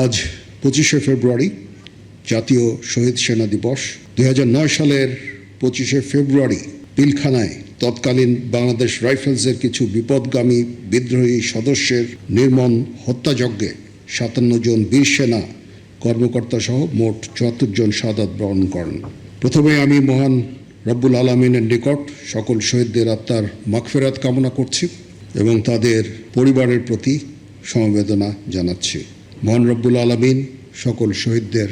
আজ 25শে ফেব্রুয়ারি জাতীয় শহীদ সেনা দিবস। 2009 সালের 25শে ফেব্রুয়ারি পিলখানায় তৎকালীন বাংলাদেশ রাইফেলসের কিছু বিপদগামী বিদ্রোহী সদস্যের নির্মম হত্যাযজ্ঞে 57 জন বীর সেনা কর্মকর্তা সহ মোট 74 জন শাহাদাত বরণ করেন। প্রথমে আমি মহান রব্বুল আলামিনের নিকট সকল শহীদদের আত্মার মাগফিরাত কামনা করছি এবং তাদের পরিবারের প্রতি সমবেদনা জানাচ্ছি। মহান রব্বুল আলামিন সকল শহীদদের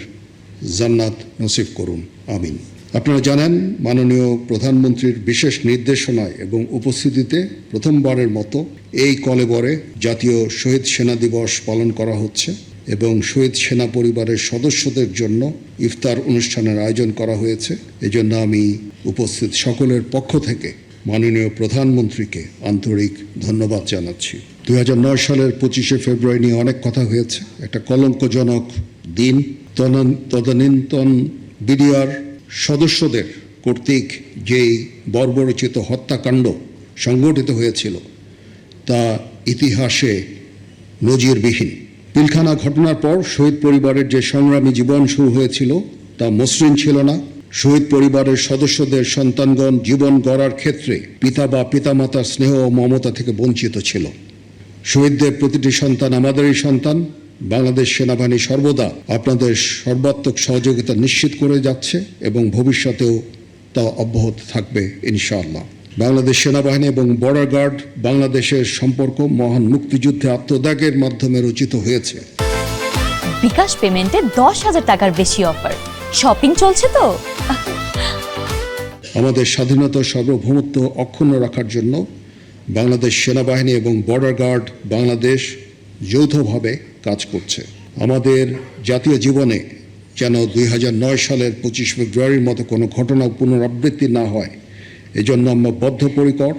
জান্নাত নসিব করুন, আমিন। আপনারা জানেন, মাননীয় প্রধানমন্ত্রীর বিশেষ নির্দেশনায় এবং উপস্থিতিতে প্রথমবারের মতো এই কলেবরে জাতীয় শহীদ সেনা দিবস পালন করা হচ্ছে এবং শহীদ সেনা পরিবারের সদস্যদের জন্য ইফতার অনুষ্ঠানের আয়োজন করা হয়েছে। এজন্য আমি উপস্থিত সকলের পক্ষ থেকে মাননীয় প্রধানমন্ত্রীকে আন্তরিক ধন্যবাদ জানাচ্ছি। 2009 সালের 25শে ফেব্রুয়ারি নিয়ে অনেক কথা হয়েছে। একটা কলঙ্কজনক দিন। তদানীন্তন বিডিআর সদস্যদের কর্তৃক যেই বর্বরচিত হত্যাকাণ্ড সংঘটিত হয়েছিল তা ইতিহাসে নজিরবিহীন। পিলখানা ঘটনার পর শহীদ পরিবারের যে সংগ্রামী জীবন শুরু হয়েছিল তা মসৃণ ছিল না। শহীদ পরিবারের সদস্যদের সন্তানগণ জীবন গড়ার ক্ষেত্রে পিতা বা পিতামাতার স্নেহ ও মমতা থেকে বঞ্চিত ছিল। শহীদদের প্রতিটি সন্তান আমাদেরই সন্তান। বাংলাদেশ সেনাবাহিনী সর্বদা আপনাদের সর্বাত্মক সহযোগিতা নিশ্চিত করে যাচ্ছে এবং ভবিষ্যতেও তা অব্যাহত থাকবে ইনশাআল্লাহ। বাংলাদেশ সেনাবাহিনী এবং বর্ডার গার্ড বাংলাদেশের সম্পর্ক মহান মুক্তিযুদ্ধে আত্মত্যাগের মাধ্যমে রচিত হয়েছে। বিকাশ পেমেন্টে 10,000 টাকার বেশি অফার। শপিং চলছে তো। আমাদের স্বাধীনতা সার্বভৌমত্ব অক্ষুণ্ণ রাখার জন্য বাংলাদেশ সেনাবাহিনী এবং বর্ডার গার্ড বাংলাদেশ যৌথভাবে কাজ করছে। আমাদের জাতীয় জীবনে যেন 2009 সালের 25 ফেব্রুয়ারির মতো কোনো ঘটনা পুনরাবৃত্তি না হয়, এজন্য আমরা বদ্ধপরিকর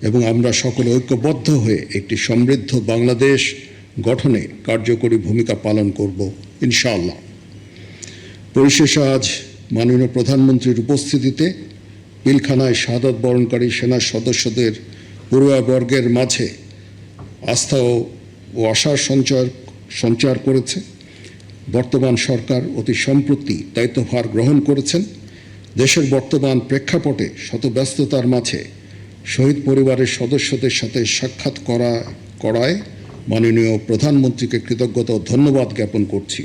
এবং আমরা সকলে ঐক্যবদ্ধ হয়ে একটি সমৃদ্ধ বাংলাদেশ গঠনে কার্যকরী ভূমিকা পালন করব ইনশাআল্লাহ। পরিশেষে আজ মাননীয় প্রধানমন্ত্রীর উপস্থিতিতে পিলখানায় শাহাদাত বরণকারী সেনা সদস্যদের পরিবারবর্গের মাঝে আস্থা ও আশার সঞ্চার করেছে। বর্তমান সরকার অতি সম্প্রতি দায়িত্বভার গ্রহণ করেছেন। দেশের বর্তমান প্রেক্ষাপটে শত ব্যস্ততার মাঝে শহীদ পরিবারের সদস্যদের সাথে সাক্ষাৎ করায় মাননীয় প্রধানমন্ত্রীকে কৃতজ্ঞতা ও ধন্যবাদ জ্ঞাপন করছি।